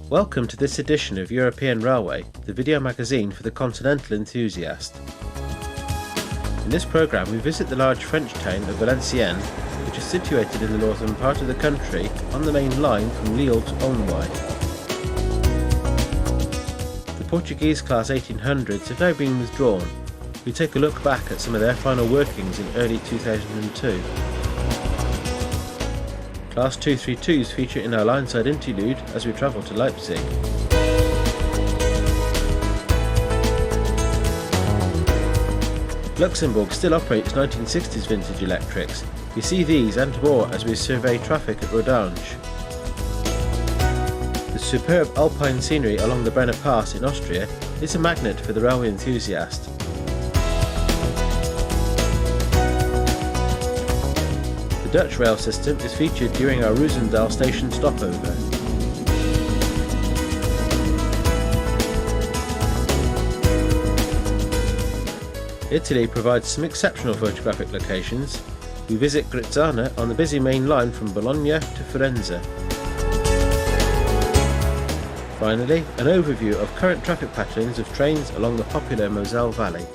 Welcome to this edition of European Railway, the video magazine for the continental enthusiast. In this programme we visit the large French town of Valenciennes, which is situated in the northern part of the country on the main line from Lille to Convoy. The Portuguese class 1800s have now been withdrawn. We take a look back at some of their final workings in early 2002. Class 232s feature in our Lineside interlude as we travel to Leipzig. Luxembourg still operates 1960s vintage electrics. We see these and more as we survey traffic at Rodange. The superb alpine scenery along the Brenner Pass in Austria is a magnet for the railway enthusiast. The Dutch rail system is featured during our Rosendale station stopover. Italy provides some exceptional photographic locations. We visit Grizzana on the busy main line from Bologna to Firenze. Finally, an overview of current traffic patterns of trains along the popular Moselle Valley.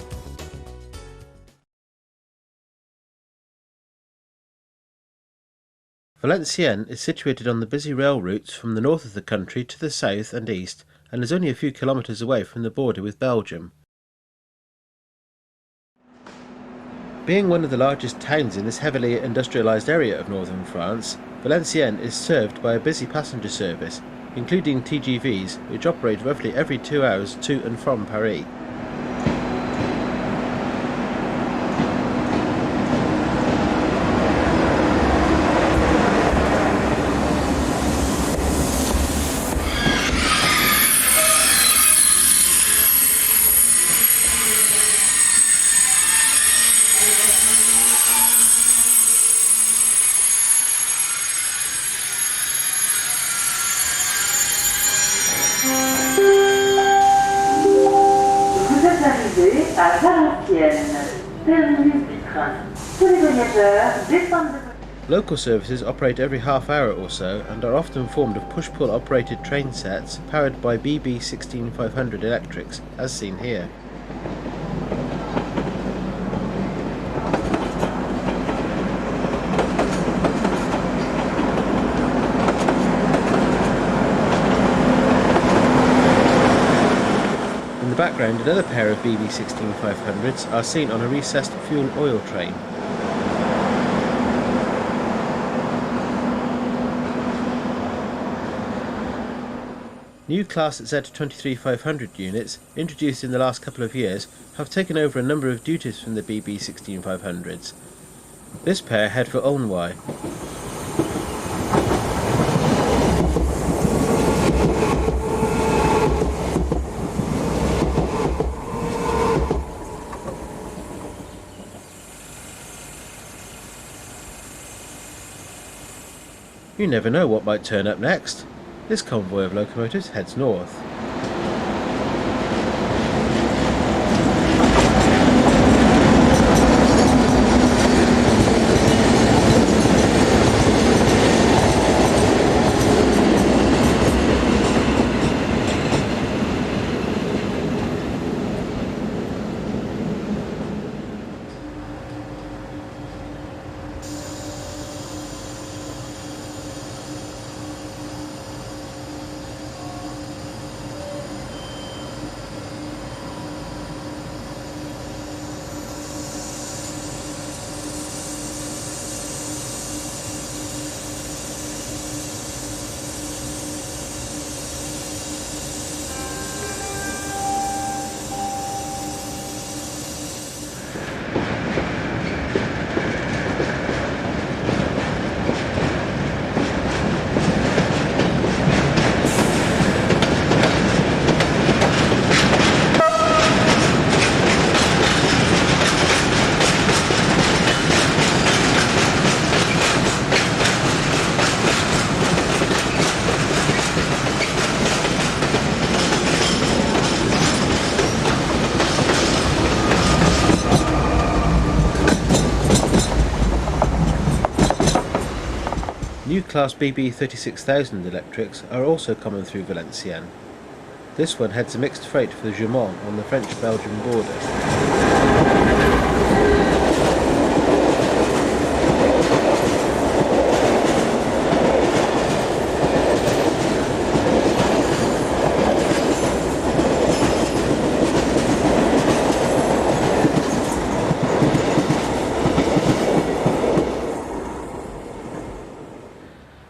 Valenciennes is situated on the busy rail routes from the north of the country to the south and east, and is only a few kilometres away from the border with Belgium. Being one of the largest towns in this heavily industrialised area of northern France, Valenciennes is served by a busy passenger service, including TGVs, which operate roughly every 2 hours to and from Paris. À Valenciennes, terminus du train. Tous les voyageurs descendent de... Local services operate every half hour or so and are often formed of push-pull operated train sets powered by BB 16500 electrics, as seen here. In the background, another pair of BB 16500s are seen on a recessed fuel oil train. New Class Z23500 units, introduced in the last couple of years, have taken over a number of duties from the BB 16500s. This pair head for Convoy. You never know what might turn up next. This convoy of locomotives heads north. class BB 36,000 electrics are also common through Valencienne. This one heads a mixed freight for the Jument on the French-Belgian border.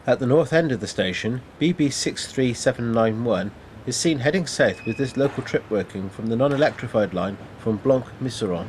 At the north end of the station, BB 63791 is seen heading south with this local trip working from the non-electrified line from Blanc-Misseron.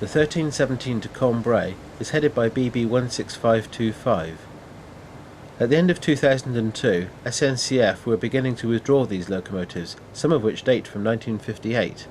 The 1317 to Cambrai is headed by BB 16525. At the end of 2002, SNCF were beginning to withdraw these locomotives, some of which date from 1958.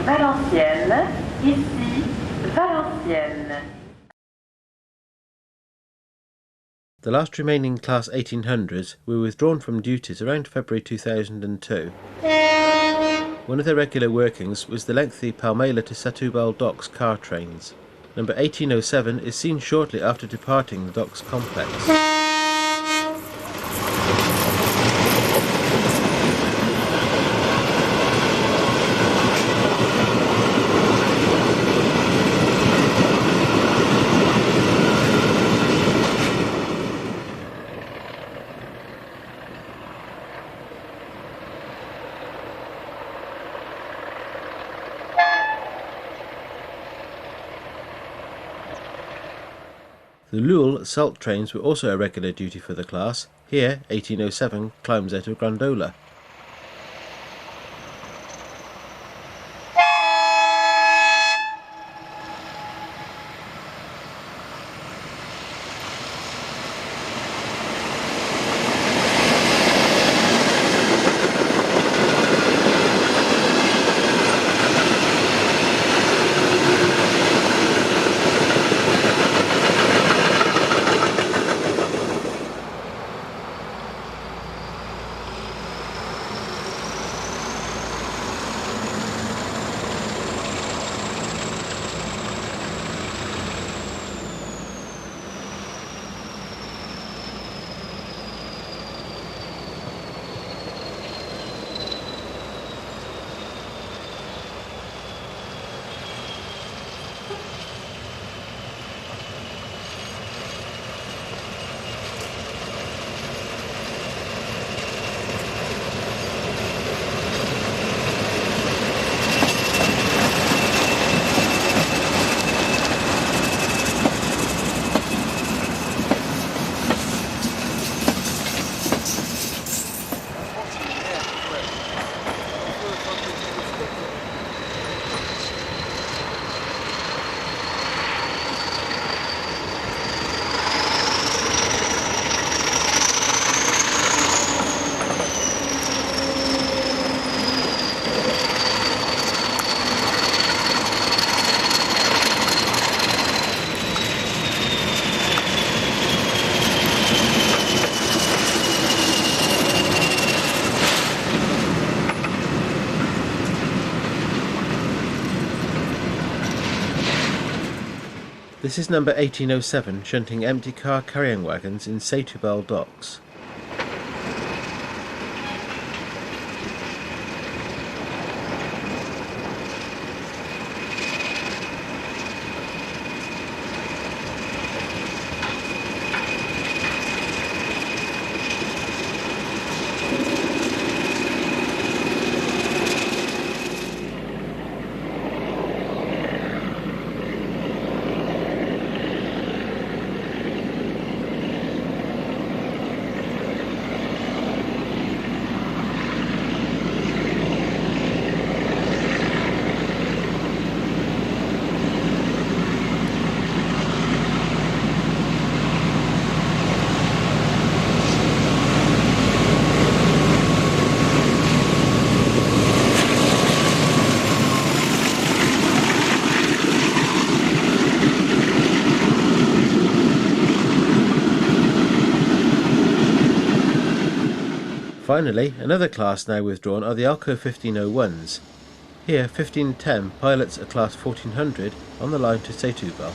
Valenciennes, ici Valenciennes. The last remaining Class 1800s were withdrawn from duties around February 2002. One of their regular workings was the lengthy Palmela to Setúbal docks car trains. Number 1807 is seen shortly after departing the docks complex. The Lille salt trains were also a regular duty for the class. Here, 1807 climbs out of Grandola. This is number 1807 shunting empty car carrying wagons in Setúbal docks. Finally, another class now withdrawn are the Alco 1501s. Here, 1510 pilots a class 1400 on the line to Setúbal.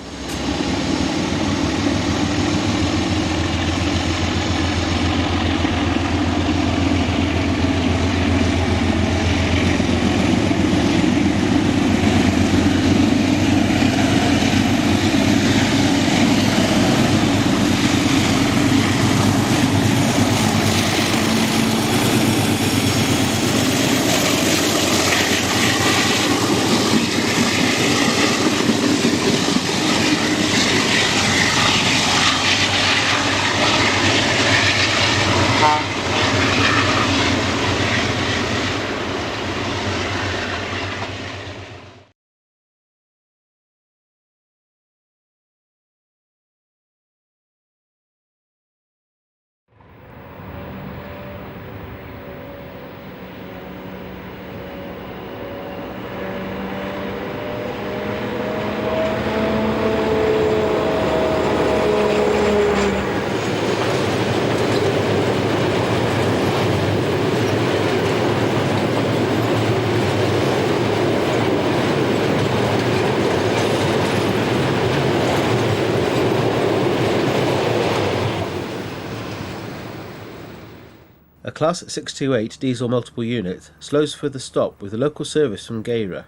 A Class 628 diesel multiple unit slows for the stop with a local service from Geyre.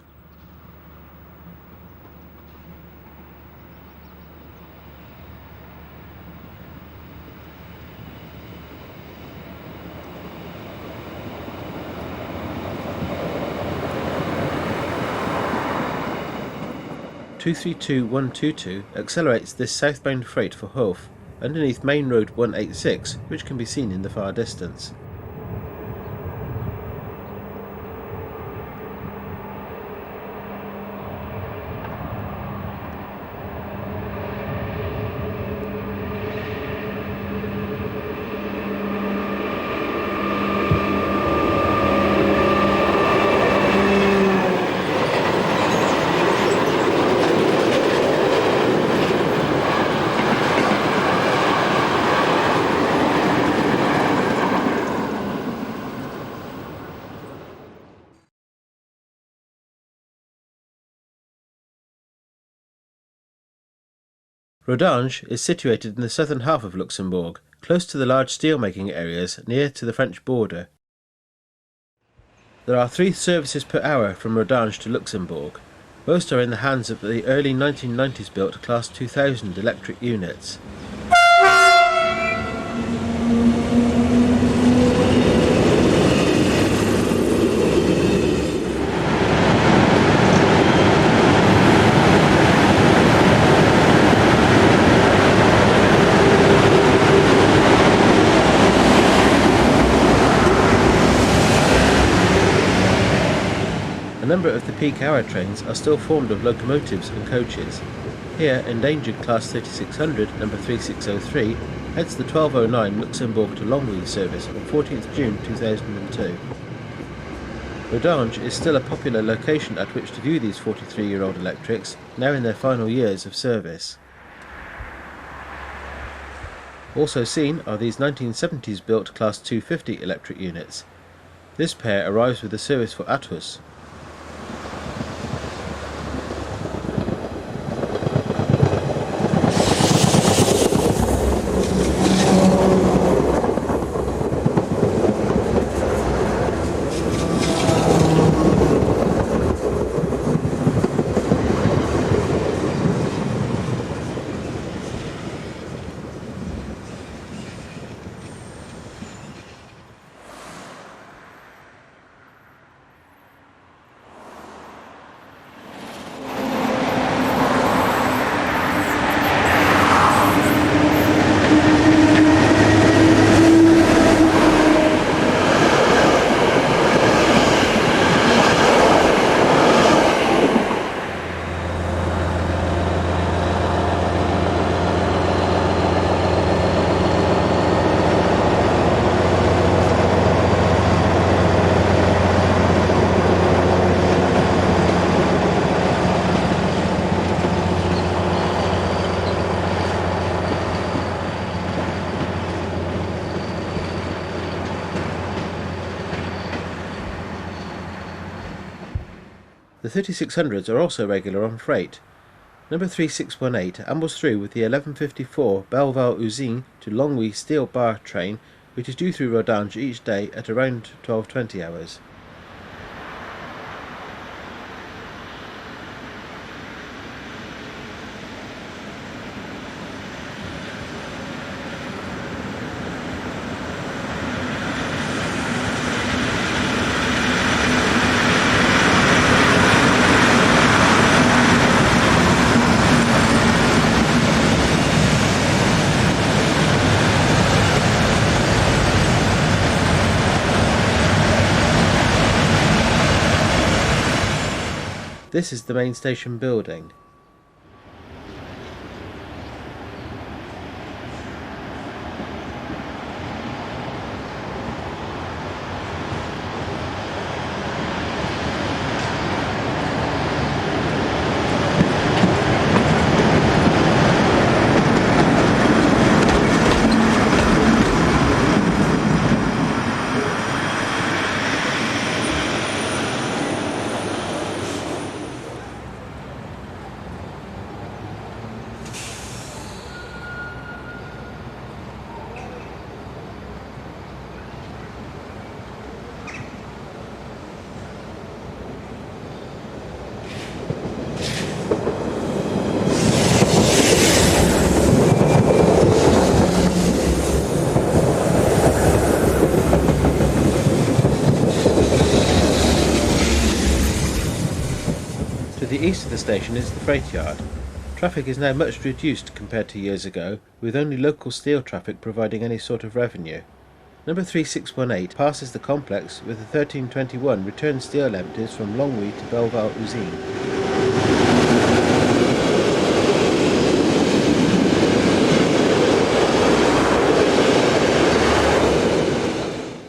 232122 accelerates this southbound freight for Hof, underneath Main Road 186, which can be seen in the far distance. Rodange is situated in the southern half of Luxembourg, close to the large steelmaking areas near to the French border. There are 3 services per hour from Rodange to Luxembourg. Most are in the hands of the early 1990s built Class 2000 electric units. A number of the peak hour trains are still formed of locomotives and coaches. Here, endangered Class 3600 number 3603 heads the 1209 Luxembourg to Longwy service on 14th June 2002. Rodange is still a popular location at which to view these 43-year-old electrics, now in their final years of service. Also seen are these 1970s built Class 250 electric units. This pair arrives with a service for Athos. The 3600s are also regular on freight. Number 3618 ambles through with the 1154 Belval-Usine to Longwy steel bar train, which is due through Rodange each day at around 12:20 hours. This is the main station building. station is the freight yard. Traffic is now much reduced compared to years ago, with only local steel traffic providing any sort of revenue. Number 3618 passes the complex with the 1321 return steel empties from Longwy to Belval-Usine.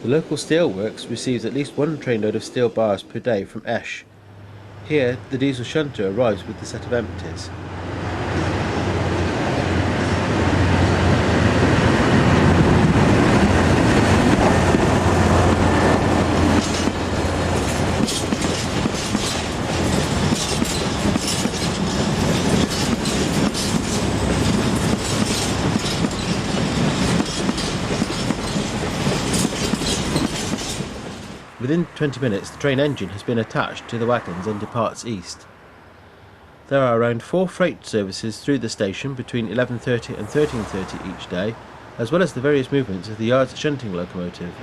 The local steelworks receives at least one trainload of steel bars per day from Esch. Here, the diesel shunter arrives with the set of empties. Within 20 minutes the train engine has been attached to the wagons and departs east. There are around 4 freight services through the station between 11:30 and 13:30 each day, as well as the various movements of the yard's shunting locomotive.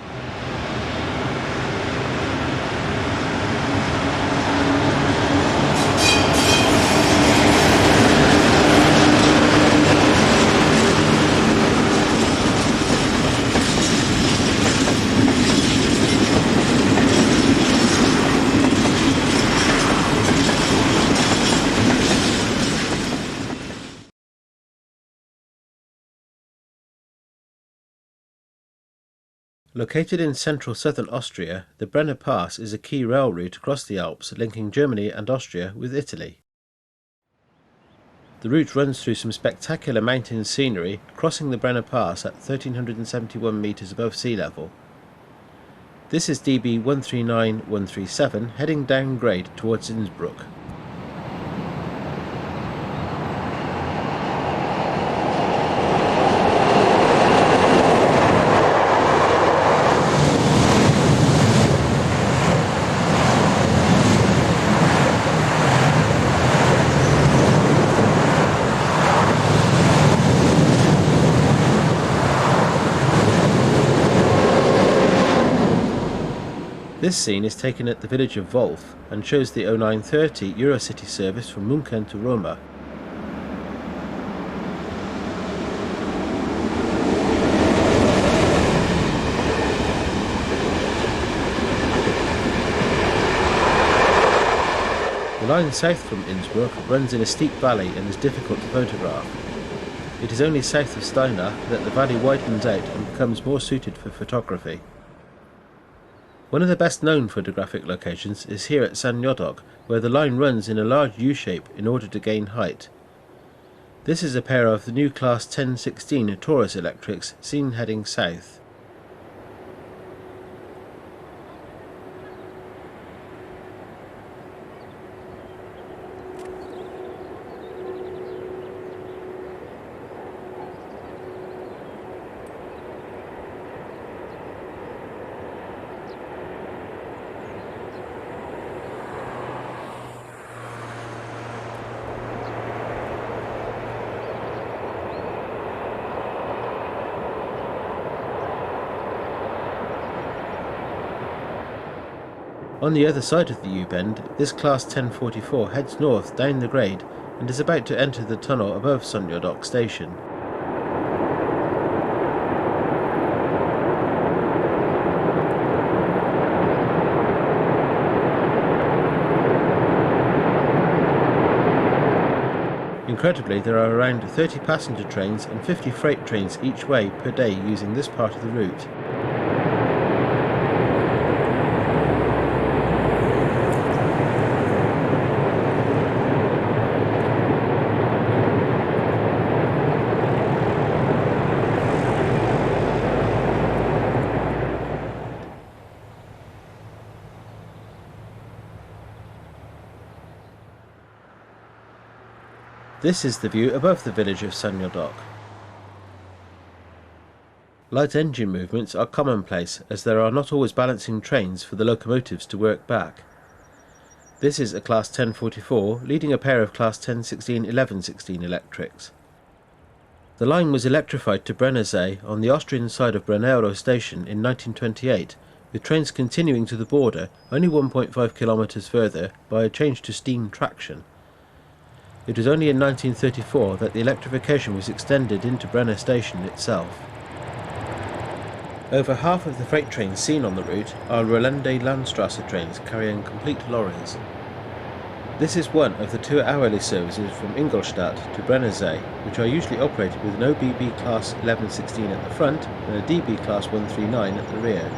Located in central southern Austria, the Brenner Pass is a key rail route across the Alps linking Germany and Austria with Italy. The route runs through some spectacular mountain scenery, crossing the Brenner Pass at 1371 metres above sea level. This is DB 139137 heading down grade towards Innsbruck. This scene is taken at the village of Wolf and shows the 0930 Eurocity service from Munchen to Roma. The line south from Innsbruck runs in a steep valley and is difficult to photograph. It is only south of Steinach that the valley widens out and becomes more suited for photography. One of the best known photographic locations is here at Knautnaundorf, where the line runs in a large U-shape in order to gain height. This is a pair of the new Class 1016 Taurus electrics seen heading south. On the other side of the U-bend, this Class 1044 heads north down the grade and is about to enter the tunnel above Knautnaundorf station. Incredibly, there are around 30 passenger trains and 50 freight trains each way per day using this part of the route. This is the view above the village of Knautnaundorf. Light engine movements are commonplace as there are not always balancing trains for the locomotives to work back. This is a Class 1044 leading a pair of Class 1016-1116 electrics. The line was electrified to Brennersee on the Austrian side of Brennero station in 1928, with trains continuing to the border only 1.5 kilometres further by a change to steam traction. It was only in 1934 that the electrification was extended into Brenner station itself. Over half of the freight trains seen on the route are Rolandais Landstrasse trains carrying complete lorries. This is one of the 2 hourly services from Ingolstadt to Brennersee, which are usually operated with an OBB class 1116 at the front and a DB class 139 at the rear.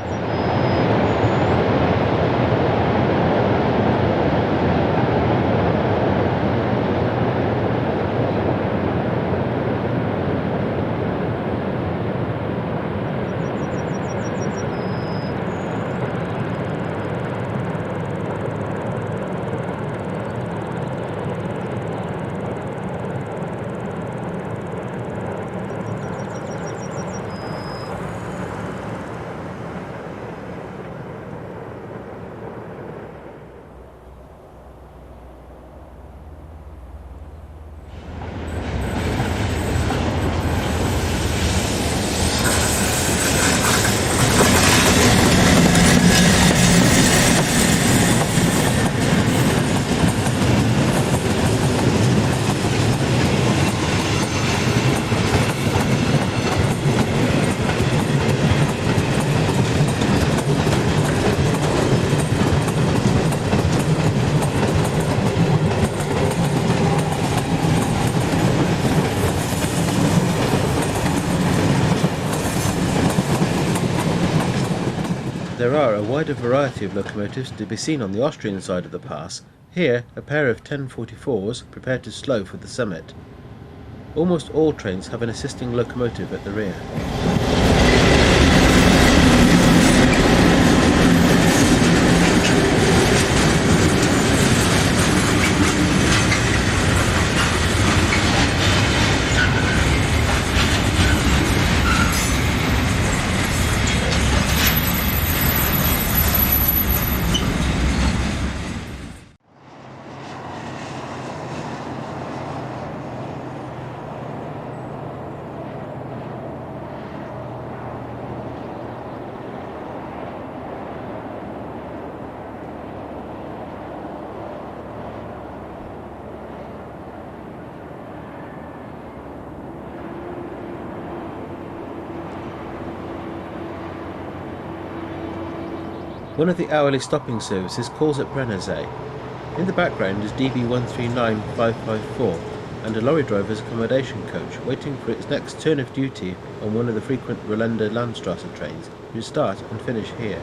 There are a wider variety of locomotives to be seen on the Austrian side of the pass. Here, a pair of 1044s prepared to slow for the summit. Almost all trains have an assisting locomotive at the rear. One of the hourly stopping services calls at Brennersee. In the background is DB 139554 and a lorry driver's accommodation coach waiting for its next turn of duty on one of the frequent Rolandais Landstrasse trains, who start and finish here.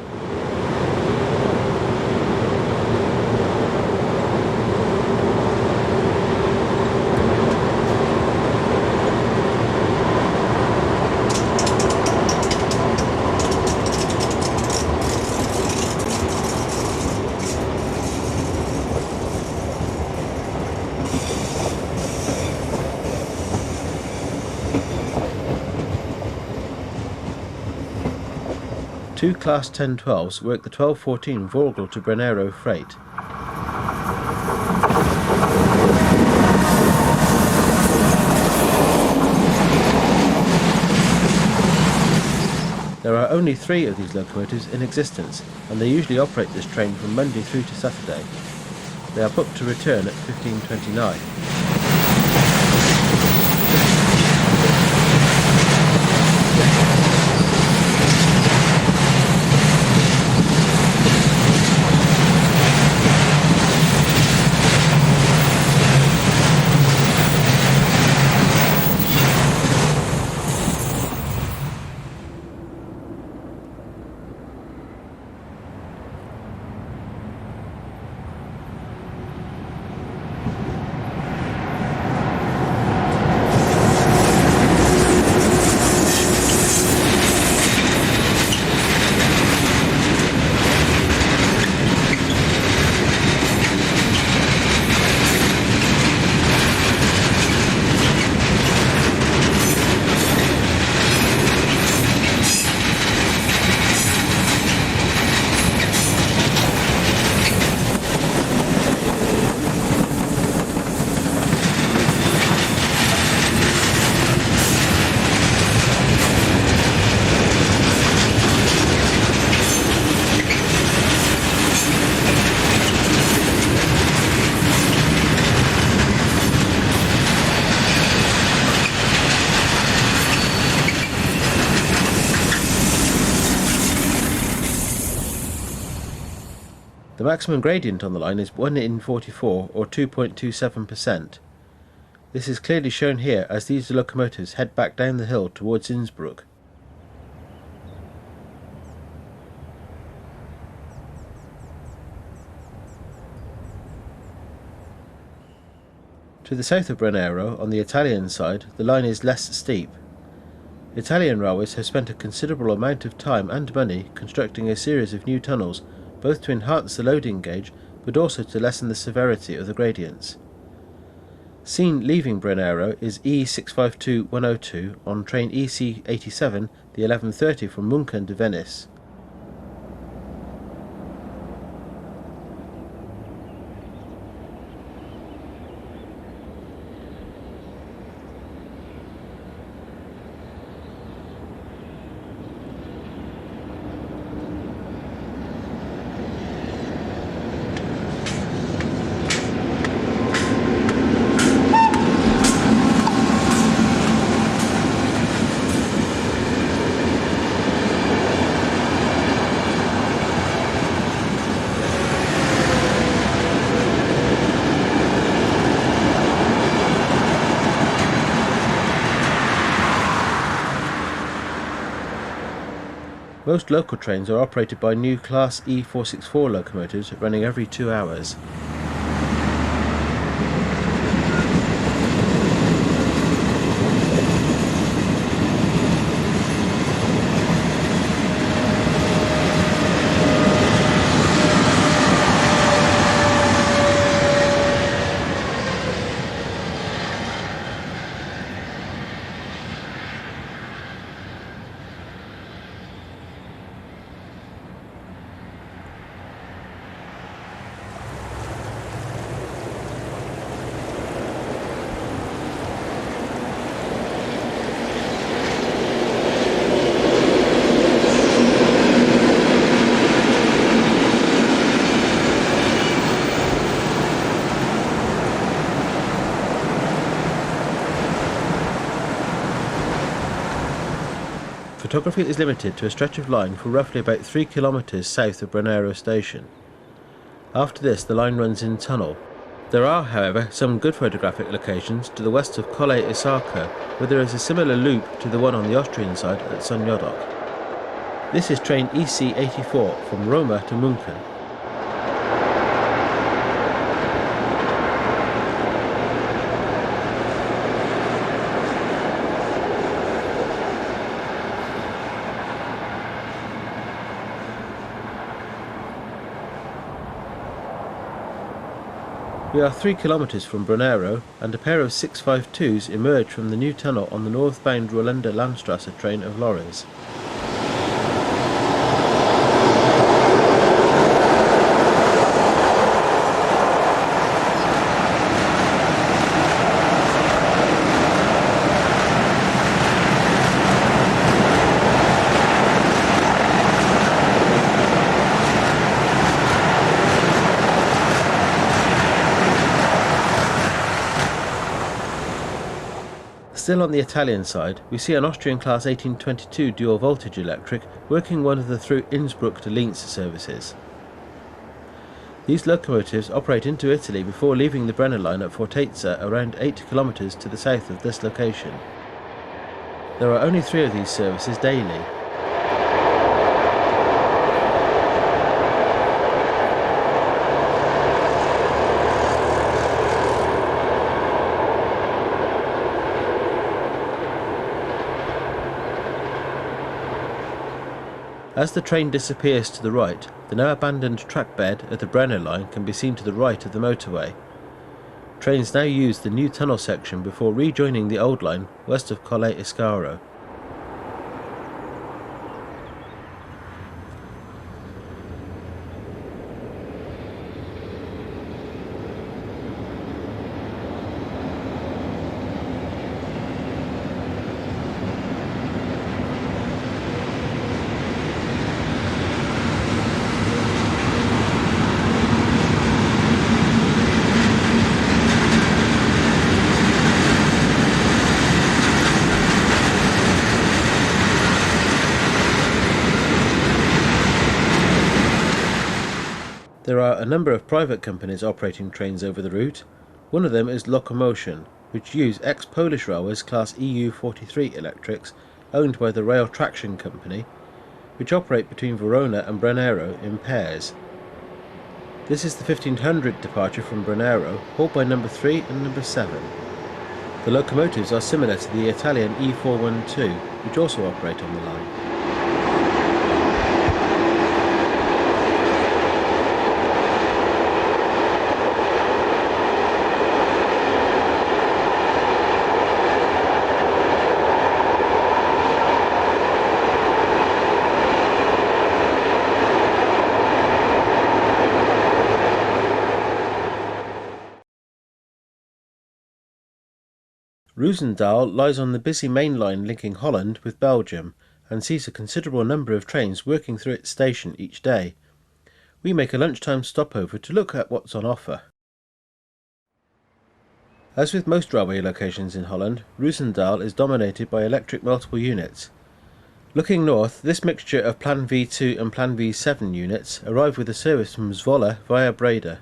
Two Class 1012s work the 1214 Vorgel to Brennero freight. There are only 3 of these locomotives in existence, and they usually operate this train from Monday through to Saturday. They are booked to return at 15:29. The maximum gradient on the line is 1 in 44 or 2.27%. This is clearly shown here as these locomotives head back down the hill towards Innsbruck. To the south of Brennero, on the Italian side, the line is less steep. Italian railways have spent a considerable amount of time and money constructing a series of new tunnels, both to enhance the loading gauge but also to lessen the severity of the gradients. Seen leaving Brennero is E652102 on train EC87, the 11:30 from Munchen to Venice. Most local trains are operated by new Class E464 locomotives running every 2 hours. Photography is limited to a stretch of line for roughly about 3 kilometres south of Brennero station. After this the line runs in tunnel. There are, however, some good photographic locations to the west of Colle Isarca, where there is a similar loop to the one on the Austrian side at Sonyodok. This is train EC84 from Roma to Munchen. We are 3 kilometres from Brennero, and a pair of 652s emerge from the new tunnel on the northbound Rolanda Landstrasse train of lorries. Still on the Italian side, we see an Austrian Class 1822 dual voltage electric working one of the through Innsbruck to Linz services. These locomotives operate into Italy before leaving the Brenner line at Fortezza around 8 kilometres to the south of this location. There are only 3 of these services daily. As the train disappears to the right, the now abandoned track bed at the Brenner line can be seen to the right of the motorway. Trains now use the new tunnel section before rejoining the old line west of Colle Iscaro. There are a number of private companies operating trains over the route. One of them is Locomotion, which use ex-Polish railways class EU43 electrics owned by the Rail Traction Company, which operate between Verona and Brennero in pairs. This is the 1500 departure from Brennero, hauled by number 3 and number 7. The locomotives are similar to the Italian E412, which also operate on the line. Rosendale lies on the busy main line linking Holland with Belgium and sees a considerable number of trains working through its station each day. We make a lunchtime stopover to look at what's on offer. As with most railway locations in Holland, Rosendale is dominated by electric multiple units. Looking north, this mixture of Plan V2 and Plan V7 units arrive with a service from Zwolle via Breda.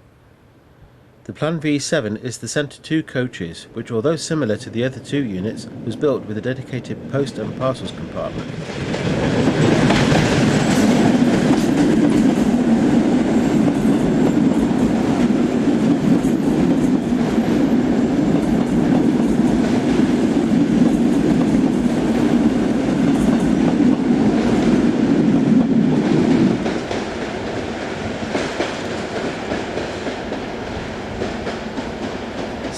The Plan V7 is the Centre 2 coaches, which although similar to the other two units, was built with a dedicated post and parcels compartment.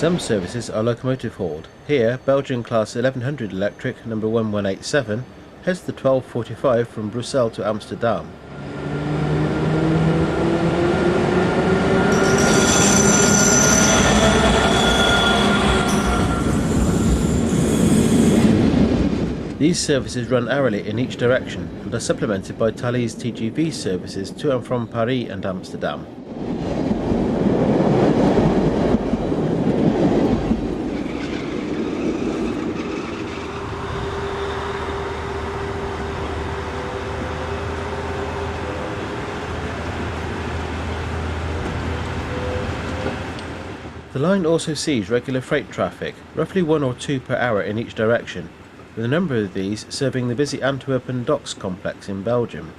Some services are locomotive hauled. Here, Belgian class 1100 electric number 1187 heads the 1245 from Brussels to Amsterdam. These services run hourly in each direction and are supplemented by Thalys TGV services to and from Paris and Amsterdam. The line also sees regular freight traffic, roughly 1 or 2 per hour in each direction, with a number of these serving the busy Antwerpen docks complex in Belgium.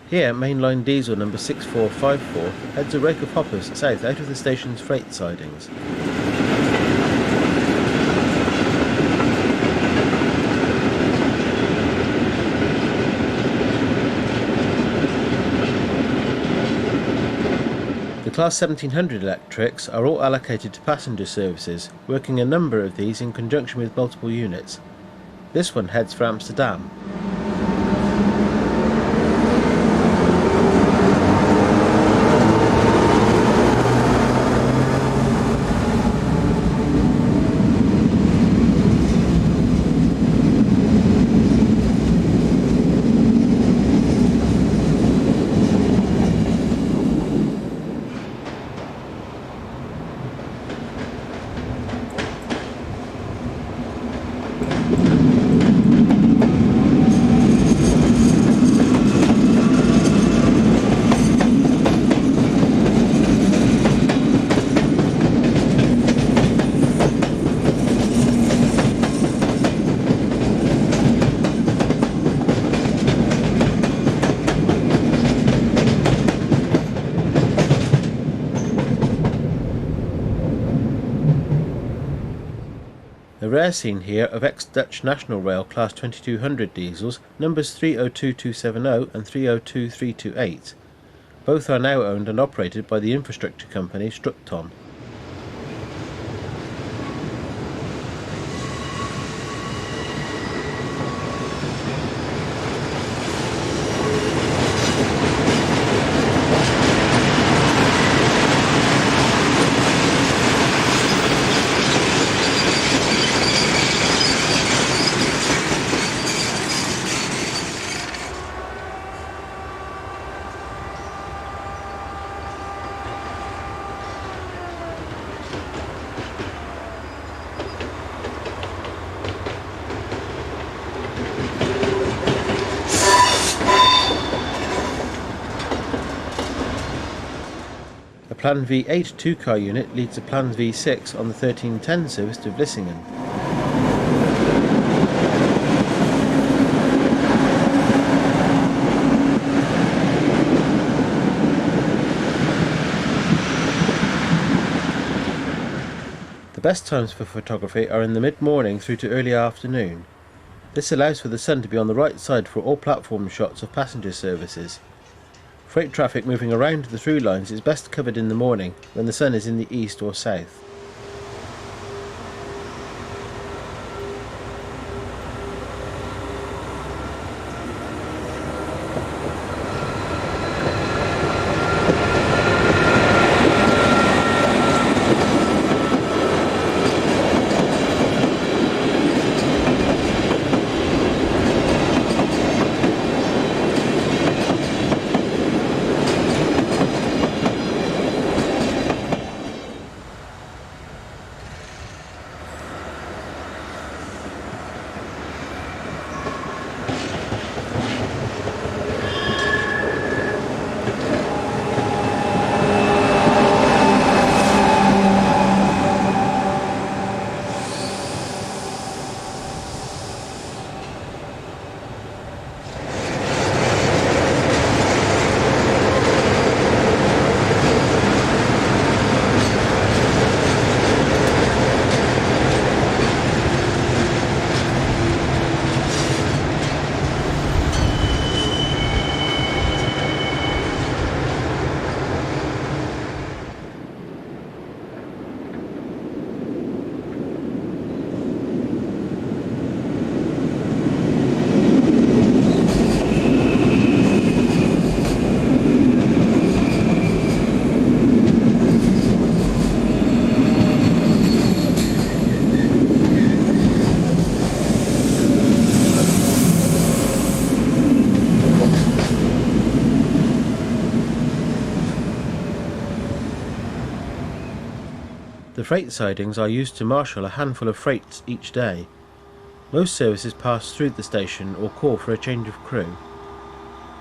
Here, mainline diesel number 6454 heads a rake of hoppers south out of the station's freight sidings. The Class 1700 electrics are all allocated to passenger services, working a number of these in conjunction with multiple units. This one heads for Amsterdam. A rare scene here of ex-Dutch National Rail Class 2200 diesels, numbers 302270 and 302328. Both are now owned and operated by the infrastructure company Strukton. Plan V8 two-car unit leads to Plan V6 on the 1310 service to Vlissingen. The best times for photography are in the mid-morning through to early afternoon. This allows for the sun to be on the right side for all platform shots of passenger services. Freight traffic moving around the through lines is best covered in the morning when the sun is in the east or south. The freight sidings are used to marshal a handful of freights each day. Most services pass through the station or call for a change of crew.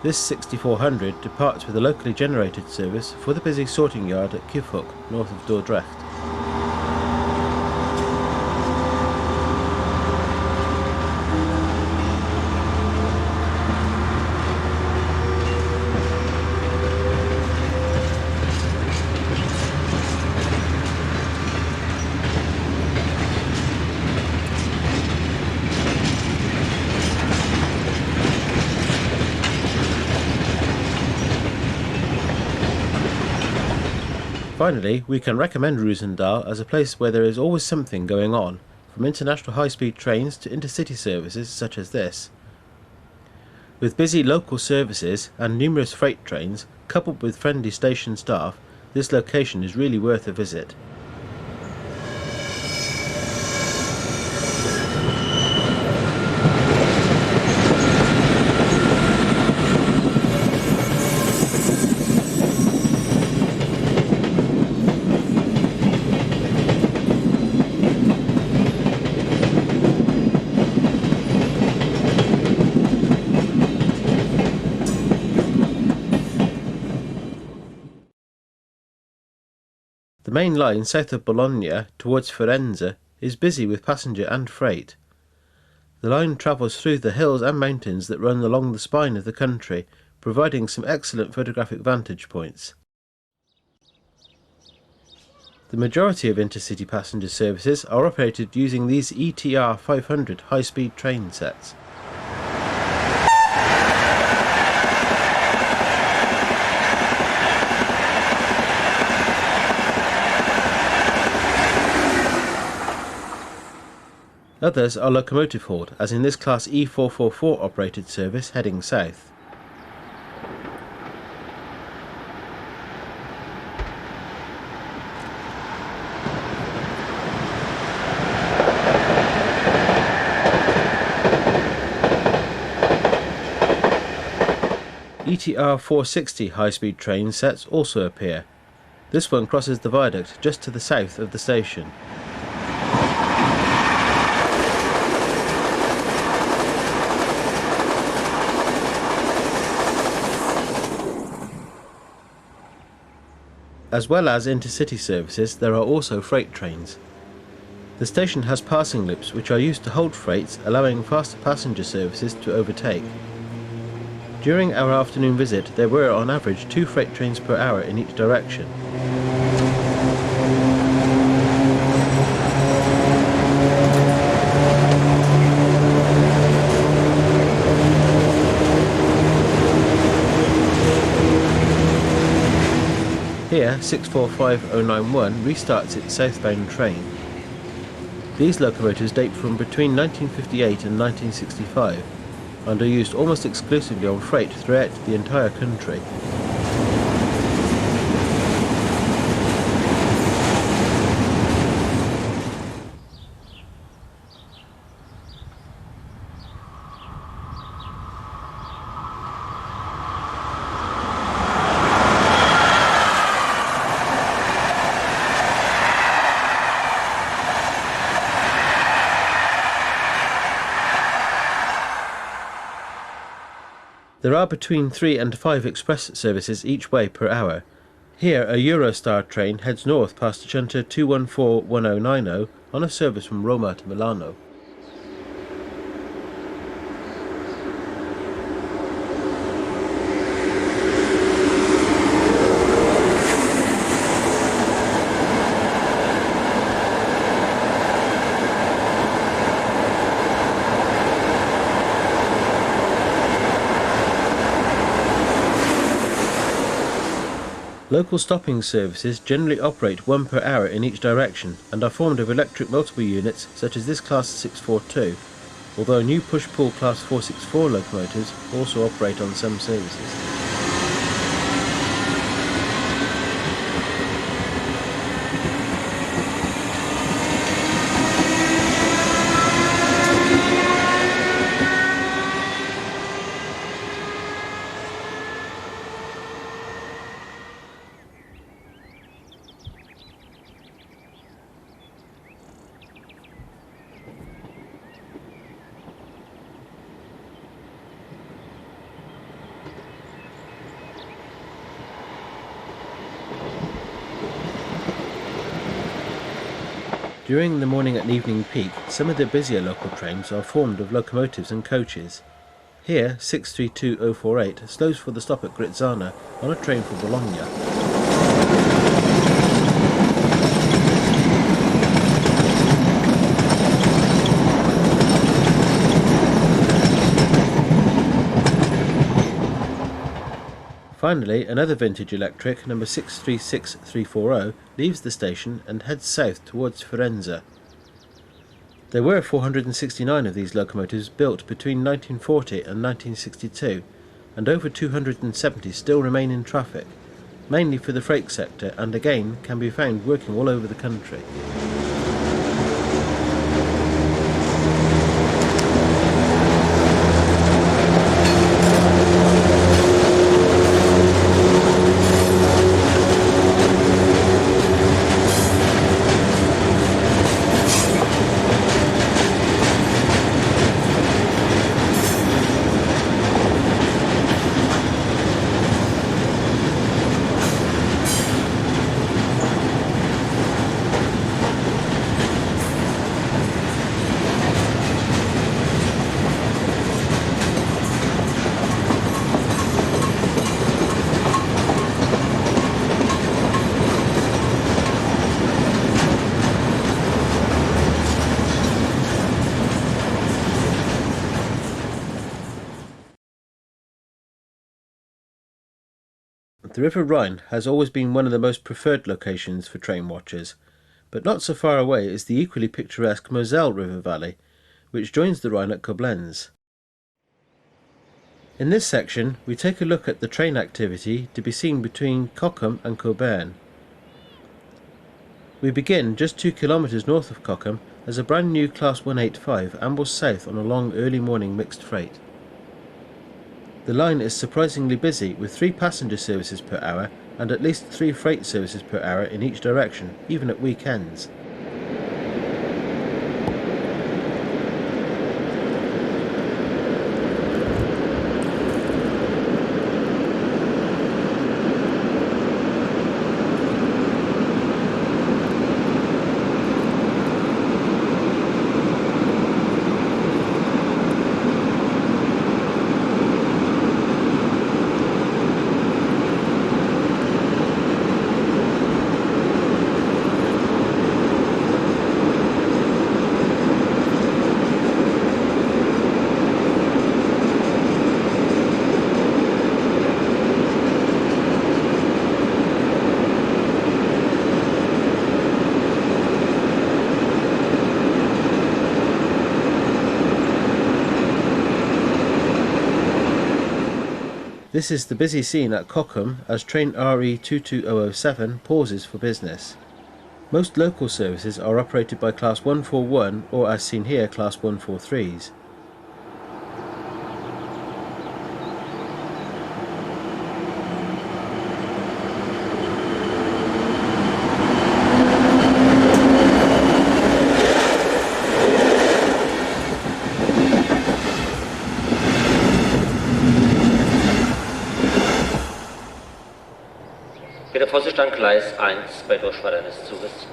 This 6400 departs with a locally generated service for the busy sorting yard at Kufhoek, north of Dordrecht. Finally, we can recommend Rosendale as a place where there is always something going on, from international high-speed trains to intercity services such as this. With busy local services and numerous freight trains, coupled with friendly station staff, this location is really worth a visit. The main line south of Bologna towards Firenze is busy with passenger and freight. The line travels through the hills and mountains that run along the spine of the country, providing some excellent photographic vantage points. The majority of intercity passenger services are operated using these ETR 500 high-speed train sets. Others are locomotive hauled, as in this Class E444 operated service heading south. ETR 460 high-speed train sets also appear. This one crosses the viaduct just to the south of the station. As well as intercity services, there are also freight trains. The station has passing loops which are used to hold freights, allowing faster passenger services to overtake. During our afternoon visit, there were on average 2 freight trains per hour in each direction. Here, 645091 restarts its southbound train. These locomotives date from between 1958 and 1965 and are used almost exclusively on freight throughout the entire country. There are between 3 and 5 express services each way per hour. Here, a Eurostar train heads north past shunter 2141090 on a service from Roma to Milano. Local stopping services generally operate 1 per hour in each direction and are formed of electric multiple units such as this Class 642, although new push-pull Class 464 locomotives also operate on some services. During the morning and evening peak, some of the busier local trains are formed of locomotives and coaches. Here, 632048 slows for the stop at Grizzana on a train for Bologna. Finally, another vintage electric, number 636340, leaves the station and heads south towards Firenze. There were 469 of these locomotives built between 1940 and 1962, and over 270 still remain in traffic, mainly for the freight sector, and again can be found working all over the country. The River Rhine has always been one of the most preferred locations for train watchers, but not so far away is the equally picturesque Moselle river valley, which joins the Rhine at Koblenz. In this section, we take a look at the train activity to be seen between Cochem and Coburn. We begin just 2 kilometres north of Cochem as a brand new Class 185 ambles south on a long early morning mixed freight. The line is surprisingly busy, with 3 passenger services per hour and at least 3 freight services per hour in each direction, even at weekends. This is the busy scene at Cockham as train RE 22007 pauses for business. Most local services are operated by Class 141 or, as seen here, Class 143s. Bitte Vorsicht an Gleis 1 bei Durchfahrt eines Zuges.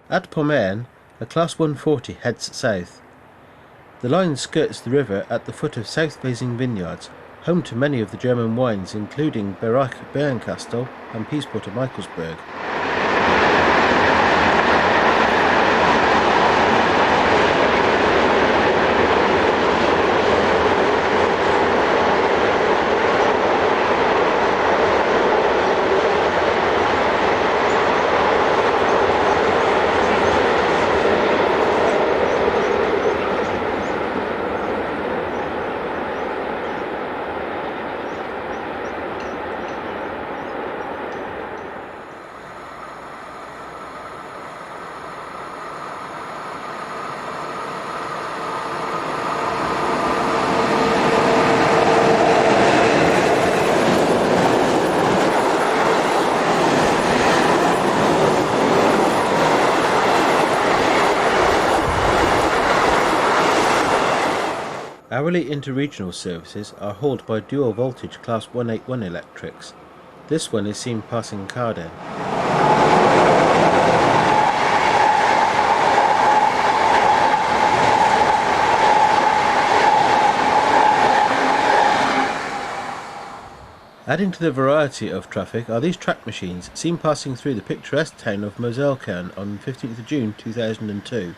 At Pommern, a Class 140 heads south. The line skirts the river at the foot of south-facing vineyards, home to many of the German wines including Berach Bernkastel and Peaceporter Michaelsburg. Hourly interregional services are hauled by dual voltage Class 181 electrics. This one is seen passing Carden. Adding to the variety of traffic are these track machines seen passing through the picturesque town of Moselle on 15th of June 2002.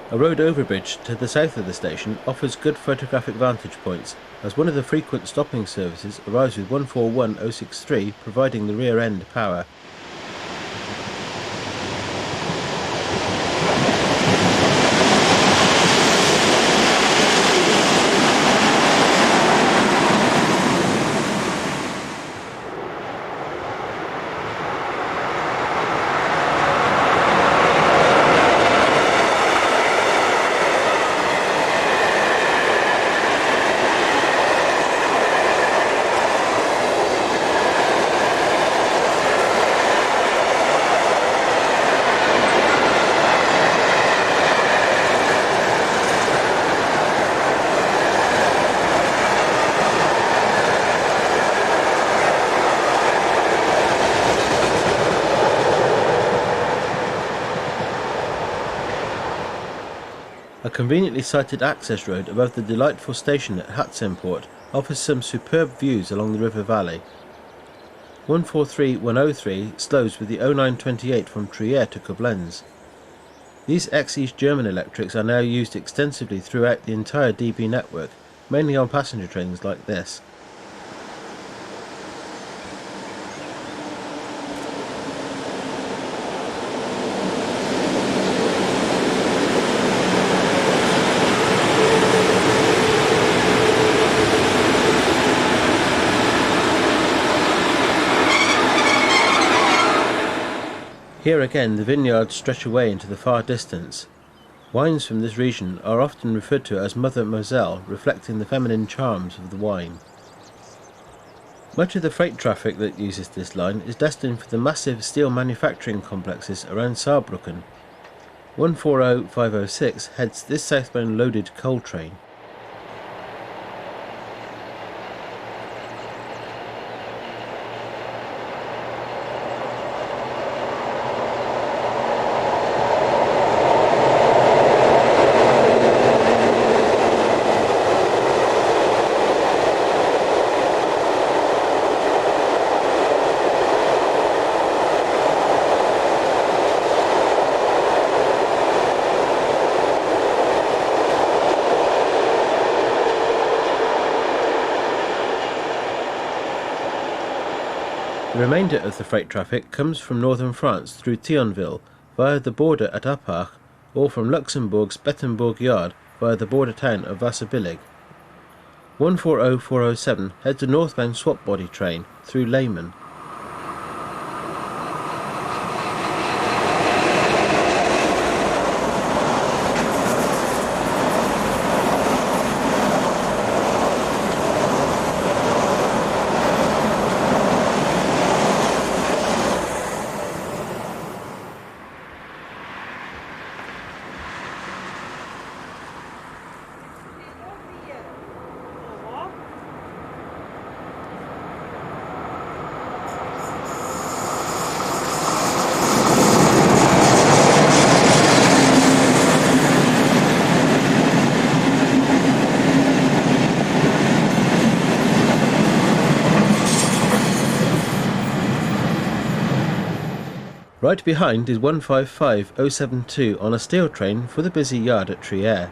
A road overbridge to the south of the station offers good photographic vantage points, as one of the frequent stopping services arrives with 141063 providing the rear end power. A conveniently sited access road above the delightful station at Hatzemport offers some superb views along the river valley. 143103 slows with the 0928 from Trier to Koblenz. These ex-East German electrics are now used extensively throughout the entire DB network, mainly on passenger trains like this. Here again the vineyards stretch away into the far distance. Wines from this region are often referred to as Mother Moselle, reflecting the feminine charms of the wine. Much of the freight traffic that uses this line is destined for the massive steel manufacturing complexes around Saarbrücken. 140506 heads this southbound loaded coal train. The remainder of the freight traffic comes from northern France through Thionville via the border at Appach, or from Luxembourg's Bettembourg yard via the border town of Wasserbillig. 140407 heads a northbound swap body train through Leymen. Right behind is 155072 on a steel train for the busy yard at Trier.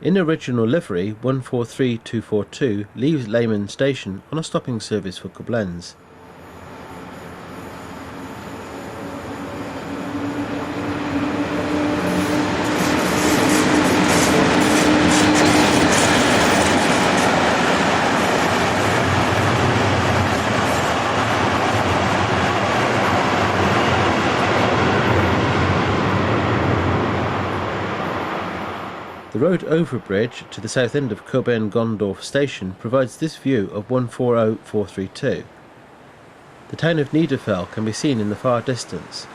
In original livery, 143242 leaves Leymen station on a stopping service for Koblenz. The road overbridge to the south end of Knautnaundorf station provides this view of 140432. The town of Niederfell can be seen in the far distance.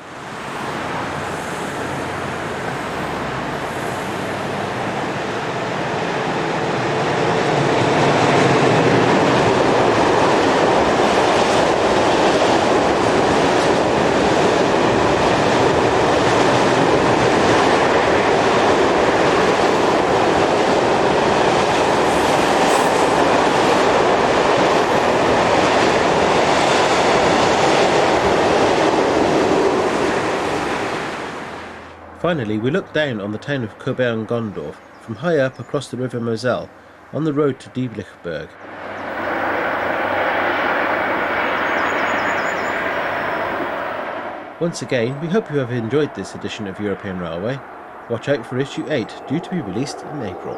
Finally, we look down on the town of Knautnaundorf from high up across the river Moselle on the road to Dieblichberg. Once again, we hope you have enjoyed this edition of European Railway. Watch out for issue 8, due to be released in April.